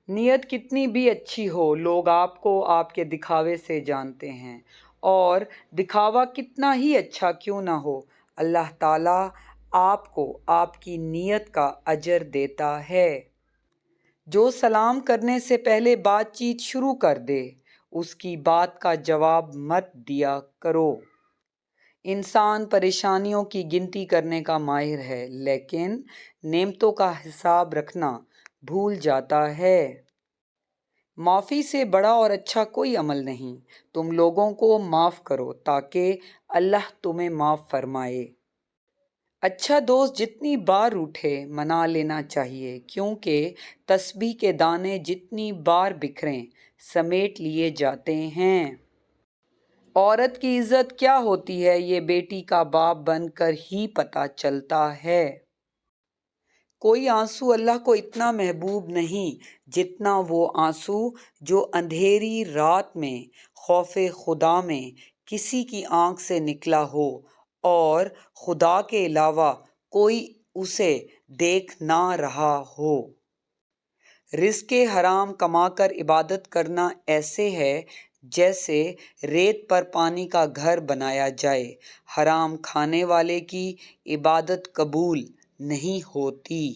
نیت کتنی بھی اچھی ہو، لوگ آپ کو آپ کے دکھاوے سے جانتے ہیں، اور دکھاوا کتنا ہی اچھا کیوں نہ ہو، اللہ تعالیٰ آپ کو آپ کی نیت کا اجر دیتا ہے۔ جو سلام کرنے سے پہلے بات چیت شروع کر دے، اس کی بات کا جواب مت دیا کرو۔ انسان پریشانیوں کی گنتی کرنے کا ماہر ہے، لیکن نعمتوں کا حساب رکھنا بھول جاتا ہے۔ معافی سے بڑا اور اچھا کوئی عمل نہیں۔ تم لوگوں کو معاف کرو تاکہ اللہ تمہیں معاف فرمائے۔ اچھا دوست جتنی بار روٹھے منا لینا چاہیے، کیونکہ تسبیح کے دانے جتنی بار بکھریں سمیٹ لیے جاتے ہیں۔ عورت کی عزت کیا ہوتی ہے، یہ بیٹی کا باپ بن کر ہی پتہ چلتا ہے۔ کوئی آنسو اللہ کو اتنا محبوب نہیں جتنا وہ آنسو جو اندھیری رات میں خوف خدا میں کسی کی آنکھ سے نکلا ہو اور خدا کے علاوہ کوئی اسے دیکھ نہ رہا ہو۔ رزق حرام کما کر عبادت کرنا ایسے ہے جیسے ریت پر پانی کا گھر بنایا جائے۔ حرام کھانے والے کی عبادت قبول نہیں ہوتی۔